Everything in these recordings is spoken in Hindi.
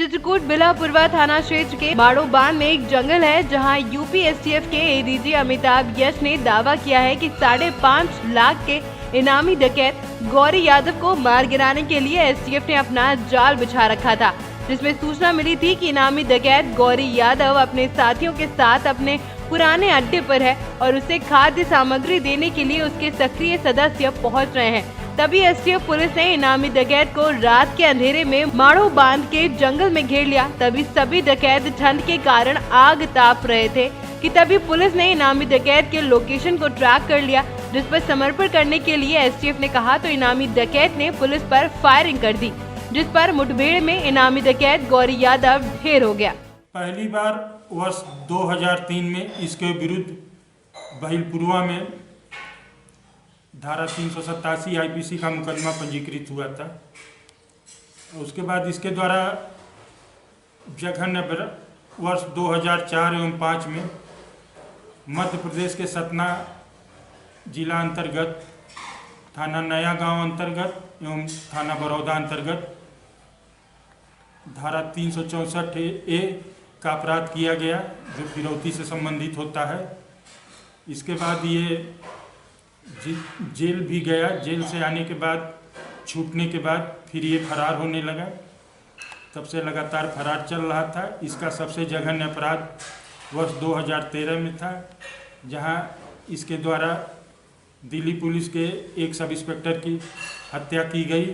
चित्रकूट बिलापुरवा थाना क्षेत्र के बाड़ो बांध में एक जंगल है जहां यूपी एसटीएफ के एडीजी अमिताभ यश ने दावा किया है कि 5.5 लाख के इनामी डकैत गौरी यादव को मार गिराने के लिए एसटीएफ ने अपना जाल बिछा रखा था, जिसमें सूचना मिली थी कि इनामी डकैत गौरी यादव अपने साथियों के साथ अपने पुराने अड्डे पर है और उसे खाद्य सामग्री देने के लिए उसके सक्रिय सदस्य पहुंच रहे हैं। तभी एसटीएफ पुलिस ने इनामी डकैत को रात के अंधेरे में माड़ो बांध के जंगल में घेर लिया। तभी सभी डकैत ठंड के कारण आग ताप रहे थे कि तभी पुलिस ने इनामी डकैत के लोकेशन को ट्रैक कर लिया, जिस पर समर्पण करने के लिए एसटीएफ ने कहा तो इनामी डकैत ने पुलिस पर फायरिंग कर दी, जिस पर मुठभेड़ में इनामी डकैत गौरी यादव ढेर हो गया। पहली बार वर्ष 2003 में इसके विरुद्ध बिलापुरवा में धारा 387 आईपीसी का मुकदमा पंजीकृत हुआ था। उसके बाद इसके द्वारा जघन्य वर्ष 2004 एवं 5 में मध्य प्रदेश के सतना जिला अंतर्गत थाना नया गांव अंतर्गत एवं थाना बड़ौदा अंतर्गत धारा 364A का अपराध किया गया, जो फिरौती से संबंधित होता है। इसके बाद ये जेल भी गया। जेल से आने के बाद छूटने के बाद फिर ये फरार होने लगा। तब से लगातार फरार चल रहा था। इसका सबसे जघन्य अपराध वर्ष 2013 में था, जहां इसके द्वारा दिल्ली पुलिस के एक सब इंस्पेक्टर की हत्या की गई।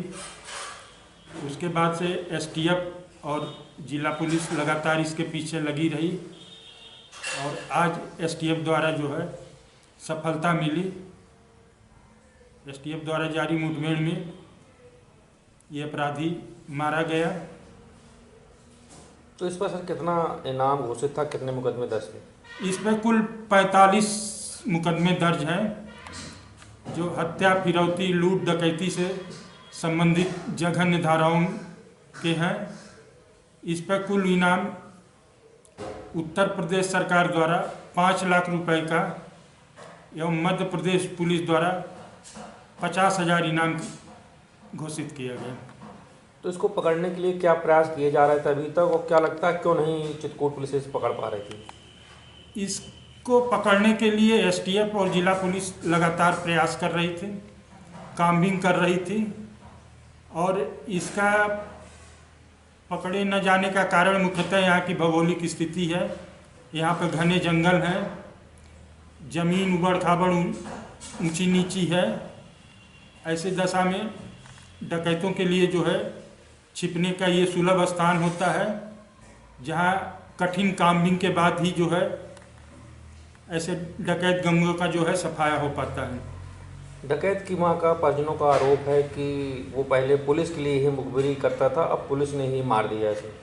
उसके बाद से एसटीएफ और जिला पुलिस लगातार इसके पीछे लगी रही और आज एसटीएफ द्वारा जो है सफलता मिली। एसटीएफ द्वारा जारी मुठभेड़ में ये अपराधी मारा गया। तो इस पर सर कितना इनाम घोषित था, कितने मुकदमे दर्ज थे? इस पर कुल 45 मुकदमे दर्ज हैं, जो हत्या, फिरौती, लूट, डकैती से संबंधित जघन्य धाराओं के हैं। इस पर कुल इनाम उत्तर प्रदेश सरकार द्वारा 5 लाख रुपए का एवं मध्य प्रदेश पुलिस द्वारा 50,000 इनाम घोषित किया गया। तो इसको पकड़ने के लिए क्या प्रयास किए जा रहे थे अभी तक, और क्या लगता है क्यों नहीं चित्रकूट पुलिस इसे पकड़ पा रही थी? इसको पकड़ने के लिए एसटीएफ और जिला पुलिस लगातार प्रयास कर रही थी, काम्बिंग कर रही थी। और इसका पकड़े न जाने का कारण मुख्यतः यहाँ की भौगोलिक स्थिति है। यहाँ पर घने जंगल हैं, जमीन उबड़ खाबड़ ऊंची नीची है। ऐसे दशा में डकैतों के लिए जो है छिपने का ये सुलभ स्थान होता है, जहाँ कठिन काम्बिंग के बाद ही जो है ऐसे डकैत गंगों का जो है सफाया हो पाता है। डकैत की मां का परिजनों का आरोप है कि वो पहले पुलिस के लिए ही मुखबिरी करता था, अब पुलिस ने ही मार दिया इसे।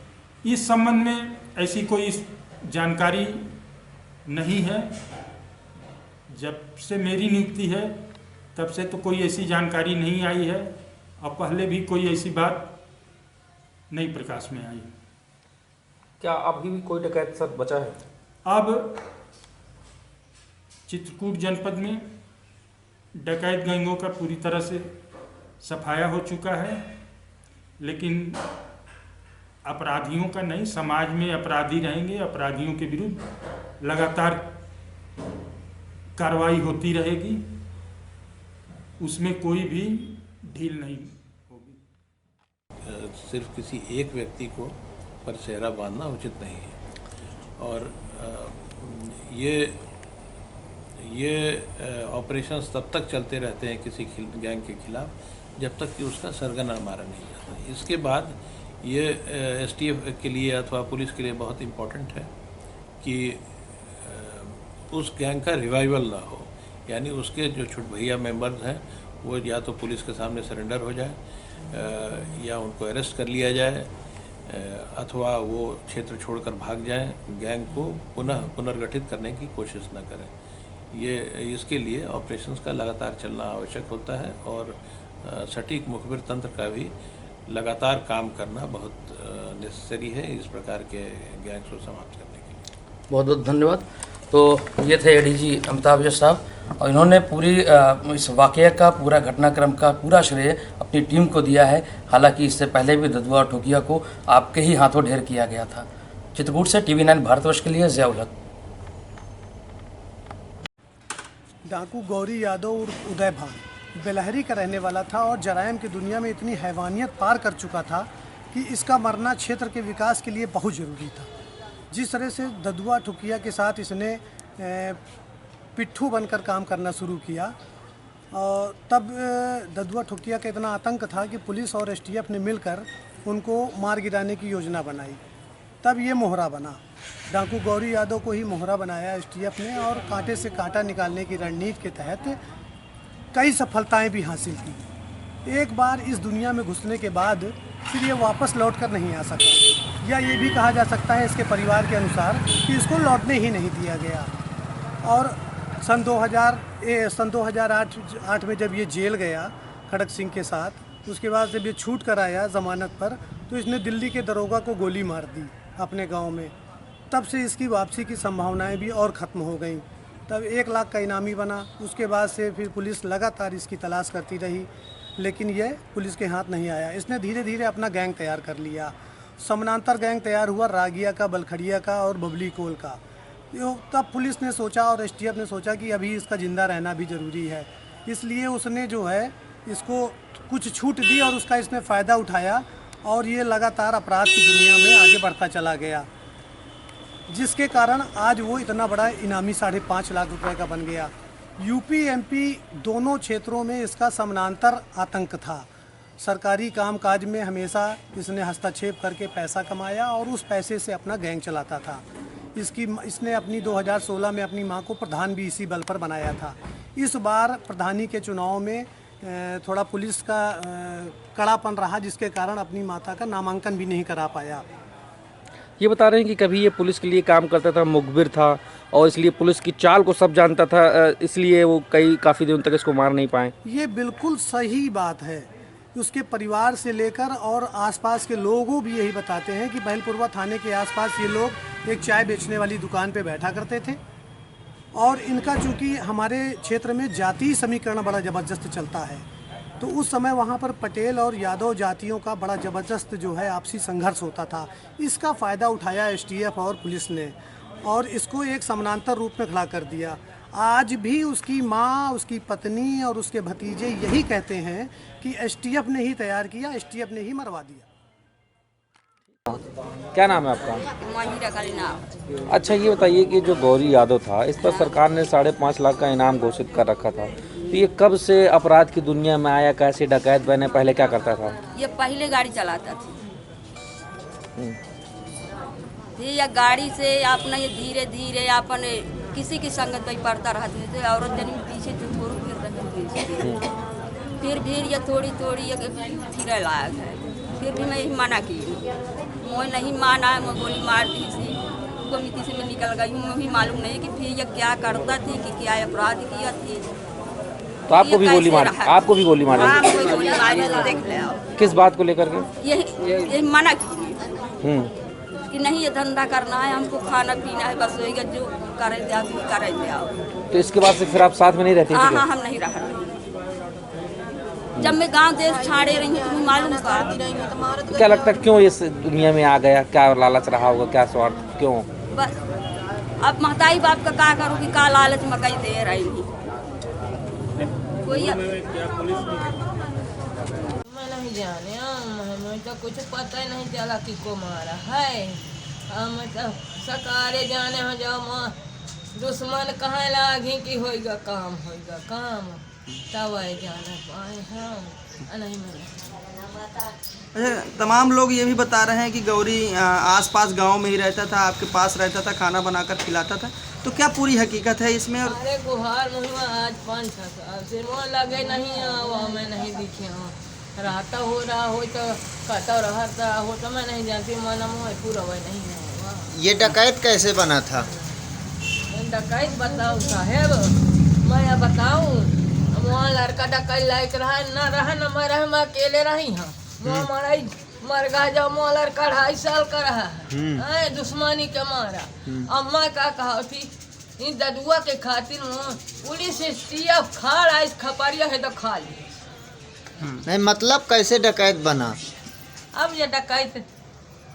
इस संबंध में ऐसी कोई जानकारी नहीं है। जब से मेरी नियुक्ति है तब से तो कोई ऐसी जानकारी नहीं आई है और पहले भी कोई ऐसी बात नहीं प्रकाश में आई। क्या अभी भी कोई डकैत सर बचा है? अब चित्रकूट जनपद में डकैत गैंगों का पूरी तरह से सफाया हो चुका है, लेकिन अपराधियों का नहीं, समाज में अपराधी रहेंगे। अपराधियों के विरुद्ध लगातार कार्रवाई होती रहेगी, उसमें कोई भी ढील नहीं होगी। सिर्फ किसी एक व्यक्ति को पर सेहरा बांधना उचित नहीं है। और ये ऑपरेशंस तब तक चलते रहते हैं किसी गैंग के खिलाफ जब तक कि उसका सरगना मारा नहीं जाता। इसके बाद ये एसटीएफ के लिए अथवा पुलिस के लिए बहुत इम्पोर्टेंट है कि उस गैंग का रिवाइवल ना हो, यानी उसके जो छुटभैया मेंबर्स हैं वो या तो पुलिस के सामने सरेंडर हो जाए या उनको अरेस्ट कर लिया जाए अथवा वो क्षेत्र छोड़कर भाग जाएं, गैंग को पुनर्गठित करने की कोशिश न करें। इसके लिए ऑपरेशंस का लगातार चलना आवश्यक होता है और सटीक मुखबिर तंत्र का भी लगातार काम करना बहुत नेसेसरी है इस प्रकार के गैंग्स को समाप्त करने के लिए। बहुत बहुत धन्यवाद। तो ये थे एडीजी अमिताभ यश साहब, और इन्होंने पूरी इस वाक़ये का पूरा घटनाक्रम का पूरा श्रेय अपनी टीम को दिया है। हालांकि इससे पहले भी ददुआ और ठोकिया को आपके ही हाथों ढेर किया गया था। चित्रकूट से TV9 भारतवर्ष के लिए ज़ियाउल हक। डाकू गौरी यादव उर्फ उदय भान बेलहरी का रहने वाला था और जराइम की दुनिया में इतनी हैवानियत पार कर चुका था कि इसका मरना क्षेत्र के विकास के लिए बहुत ज़रूरी था। जिस तरह से ददुआ ठुकिया के साथ इसने पिट्ठू बनकर काम करना शुरू किया, और तब ददुआ ठुकिया का इतना आतंक था कि पुलिस और STF ने मिलकर उनको मार गिराने की योजना बनाई। तब ये मोहरा बना, डाकू गौरी यादव को ही मोहरा बनाया STF ने, और कांटे से कांटा निकालने की रणनीति के तहत कई सफलताएं भी हासिल की। एक बार इस दुनिया में घुसने के बाद फिर ये वापस लौटकर नहीं आ सका, या ये भी कहा जा सकता है इसके परिवार के अनुसार कि इसको लौटने ही नहीं दिया गया। और सन 2008 में जब ये जेल गया खड़क सिंह के साथ, उसके बाद जब ये छूट कर आया ज़मानत पर, तो इसने दिल्ली के दरोगा को गोली मार दी अपने गांव में। तब से इसकी वापसी की संभावनाएं भी और ख़त्म हो गई। तब 1 लाख का इनामी बना। उसके बाद से फिर पुलिस लगातार इसकी तलाश करती रही, लेकिन यह पुलिस के हाथ नहीं आया। इसने धीरे धीरे अपना गैंग तैयार कर लिया। समानांतर गैंग तैयार हुआ रागिया का, बलखड़िया का और बबली कोल का। तब पुलिस ने सोचा और STF ने सोचा कि अभी इसका ज़िंदा रहना भी ज़रूरी है, इसलिए उसने जो है इसको कुछ छूट दी और उसका इसने फ़ायदा उठाया, और ये लगातार अपराध की दुनिया में आगे बढ़ता चला गया, जिसके कारण आज वो इतना बड़ा इनामी 5.5 लाख रुपए का बन गया। UP MP दोनों क्षेत्रों में इसका समानांतर आतंक था। सरकारी कामकाज में हमेशा इसने हस्तक्षेप करके पैसा कमाया और उस पैसे से अपना गैंग चलाता था। इसने अपनी 2016 में अपनी मां को प्रधान भी इसी बल पर बनाया था। इस बार प्रधानी के चुनाव में थोड़ा पुलिस का कड़ापन रहा, जिसके कारण अपनी माता का नामांकन भी नहीं करा पाया। ये बता रहे हैं कि कभी ये पुलिस के लिए काम करता था, मुखबिर था, और इसलिए पुलिस की चाल को सब जानता था, इसलिए वो काफ़ी दिनों तक इसको मार नहीं पाए। ये बिल्कुल सही बात है। उसके परिवार से लेकर और आसपास के लोगों भी यही बताते हैं कि बहलपुरवा थाने के आसपास ये लोग एक चाय बेचने वाली दुकान पे बैठा करते थे, और इनका चूँकि हमारे क्षेत्र में जातीय समीकरण बड़ा ज़बरदस्त चलता है, तो उस समय वहाँ पर पटेल और यादव जातियों का बड़ा ज़बरदस्त जो है आपसी संघर्ष होता था। इसका फ़ायदा उठाया STF और पुलिस ने, और इसको एक समानांतर रूप में खड़ा कर दिया। आज भी उसकी माँ, उसकी पत्नी और उसके भतीजे यही कहते हैं कि STF ने ही तैयार किया, STF ने ही मरवा दिया। क्या नाम है आपका? महिरा का नाम। अच्छा, ये बताइए कि जो गौरी यादव था, इस पर सरकार ने 5.5 लाख का इनाम घोषित कर रखा था, तो ये कब से अपराध की दुनिया में आया, कैसे डकैत बने, पहले क्या करता था? ये पहले गाड़ी चलाता था, फिर ये गाड़ी से अपना ये धीरे धीरे अपन किसी की संगत में पड़ता रहते थे, औरत जन पीछे से थोड़ी फिर रहे, फिर ये थोड़ी फिर लायक है। फिर भी मैं मना की, मैं नहीं माना, मैं गोली मार दी थी, कमिटी से मैं निकल गई हूँ। मुझे मालूम नहीं कि फिर ये क्या करता थी, कि क्या अपराध किया थी। तो आपको भी गोली मारी? आपको भी गोली मारी? हाँ, कोई गोली मारी तो देख ले आओ। किस बात को लेकर के? यही मना की कि नहीं ये धंधा करना है, हमको खाना पीना है, बस वही जो करे आओ। तो इसके बाद से फिर आप साथ में नहीं रहते? हाँ, हम नहीं रह रहे। जब मैं गांव देश छाड़े रही हूँ, तुम्हें मालूम था? क्या लगता है क्यों इस दुनिया में आ गया? क्या लालच रहा होगा, क्या स्वार्थ, क्यों? बस अब महताई बाप का क्या करूँ कि का लालच मकई दे रही हूँ। कोई मैं नहीं जाने, हमें तो कुछ पता ही नहीं चला कि को मारा है। हम तो सकारे जाने हो जाओ, दुश्मन कहाँ लागी कि होएगा काम तब आए जाना पाए हम नहीं मिले। अच्छा, तमाम लोग ये भी बता रहे हैं कि गौरी आसपास गांव में ही रहता था, आपके पास रहता था, खाना बनाकर खिलाता था, तो क्या पूरी हकीकत है इसमें? और अरे गुहार मुहिमा आज 5-6 साल से वो लगे नहीं है, वो मैं नहीं दिखे हूँ। रहता हो रहा हो तो कहता रहता हो तो मैं नहीं जानती, मन मुँह पूरा वही नहीं है। ये डकैत कैसे बना था? डकैत बताओ साहेब, मैं बताऊँ? वहाँ लड़का डकैत लायक रहा न मरा, मैं अकेले रही हूँ। वहाँ मर गया जब वो लड़का 2.5 साल का रहा है, दुश्मनी के मारा। अम्मा का कहा थी इन ददुआ के खातिर पुलिस STF खा रहा इस खपरिया है तो खा ली। नहीं मतलब कैसे डकैत बना? अब ये डकैत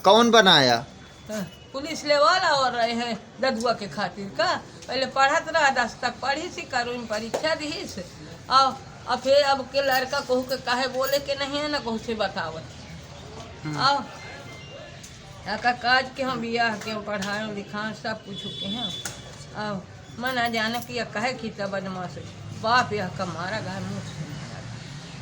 कौन बनाया? पुलिस ले वाला और रहे हैं ददुआ के खातिर का। पहले पढ़त रहा 10 तक पढ़ी सी करूँ परीक्षा दी से अब फिर अब के लड़का कहू के काहे बोले के नहीं है ना कहू से बतावत आओ का काज के हम बियाह के पढ़ाए लिखाए सब कुछ के हैं। आओ मैं जाने कि कहे की तब बदमाश बाप यह कमारा गाय मुँह से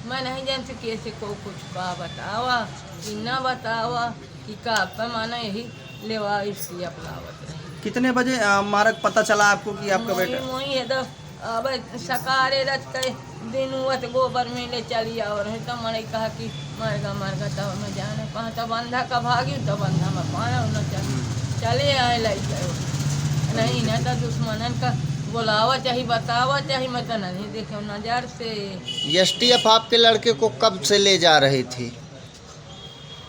मैं नहीं जानती कैसे को कुछ का बतावा कि ना बतावा कि का पैमाना यही लेवा इसकी अपनावत रही। कितने बजे मारक पता चला आपको कि आपका बेटा? मोही है तो अब सकारे रत के दिन हुआ तो गोबर में ले चली और है तो मैंने कहा कि मरगा तब मैं जाने कहाँ तो बंधा का भागी तो बंधा में पाया न चले आए लाइक नहीं ना तो दुश्मनन का बोलावा चाहिए बतावा चाहिए मैं तो नहीं देखे नजर से। STF आपके लड़के को कब से ले जा रही थी?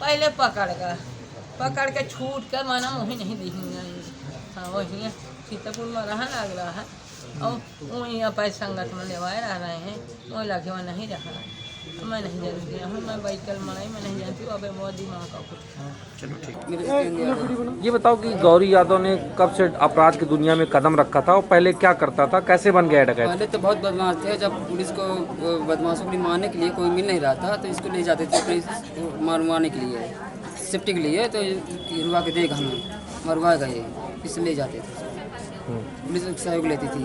पहले पकड़ के छूट कर माना वही नहीं देखी। हाँ वही सीतापुर में लग रहा है और वहीं अपन संगत में लेवाए रहे हैं वही लगे वहाँ नहीं रहा। मैं नहीं जानती हूँ मैं बैठल मनाई मैं नहीं जानती हूँ अब बहुत दिमाग का कुछ। चलो ठीक। ये बताओ कि गौरी यादव ने कब से अपराध की दुनिया में कदम रखा था और पहले क्या करता था, कैसे बन गया डकैत? पहले तो बहुत बदमाश थे। जब पुलिस को बदमाशों को मारने के लिए कोई मिल नहीं रहा था तो इसको ले जाते थे पुलिस मारवाने के लिए सेफ्टी के लिए। तो हिरवा के देख हमें मरवा गए इसलिए ले जाते थे। पुलिस सहयोग लेती थी।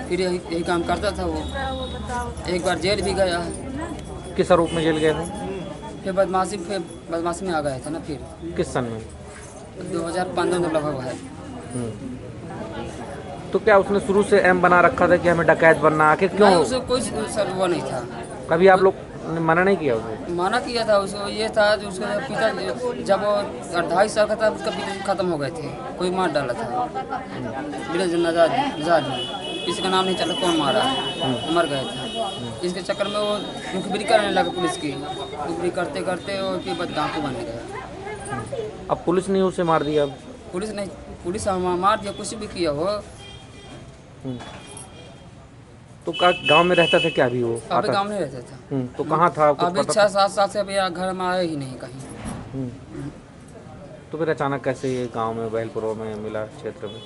फिर यही काम करता था वो। एक बार जेल भी गया है। किस आरोप में जेल गए थे? फिर बदमाशी में आ गए थे ना। फिर किस सन में? 2015 में लगभग है। तो क्या उसने शुरू से एम बना रखा था कि हमें डकैत बनना? आखिर क्यों? नहीं, उसे कोई सर वो नहीं था। कभी आप लोग ने मना नहीं किया उसे? मना किया था उसको। ये था जो उसका पिता जब वो 2.5 साल का था उसका पिता खत्म हो गए थे। कोई मार डाला था बिना नजाज में। किसी का नाम नहीं चला कौन मारा मर गए थे। इसके चक्कर में वो मुखबिरी करने लगा पुलिस की। मुखबिरी करते करते वो फिर डाकू बनने गया। अब पुलिस ने उसे मार दिया? पुलिस मार दिया कुछ भी किया हो। तो गांव में रहता था क्या अभी वो? अभी गांव में रहता था। तो कहाँ था? अभी 6-7 साल से अभी घर में आया ही नहीं कहीं। तो फिर अचानक कैसे ये गांव में बैलपुर में मिला क्षेत्र में?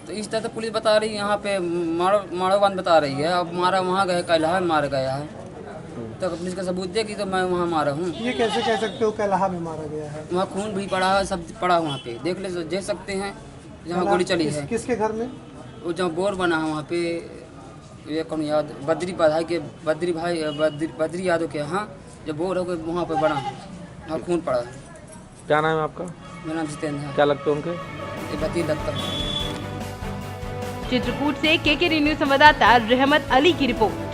तो इस तरह तो पुलिस बता रही है यहाँ पे माड़ोबान बता रही है। अब मारा वहाँ गए कैलाहा में मारा गया है तो पुलिस का सबूत देगी तो मैं वहाँ मारा हूँ। ये कैसे कह सकते हो कैलाहा में मारा गया है? वहाँ खून भी पड़ा है सब पड़ा वहाँ पे देख सकते हैं जहाँ गोली चली है। किसके घर में? वो जहाँ बोर बना है वहाँ पे ये कौन याद बद्री यादव के यहाँ जब बोर हो गए वहाँ पे बना वहाँ खून पड़ा है। क्या नाम है आपका? मेरा नाम जितेंद्र है। क्या लगते हैं उनके? ये बती दत्ता। चित्रकूट से KK न्यूज संवाददाता रहमत अली की रिपोर्ट।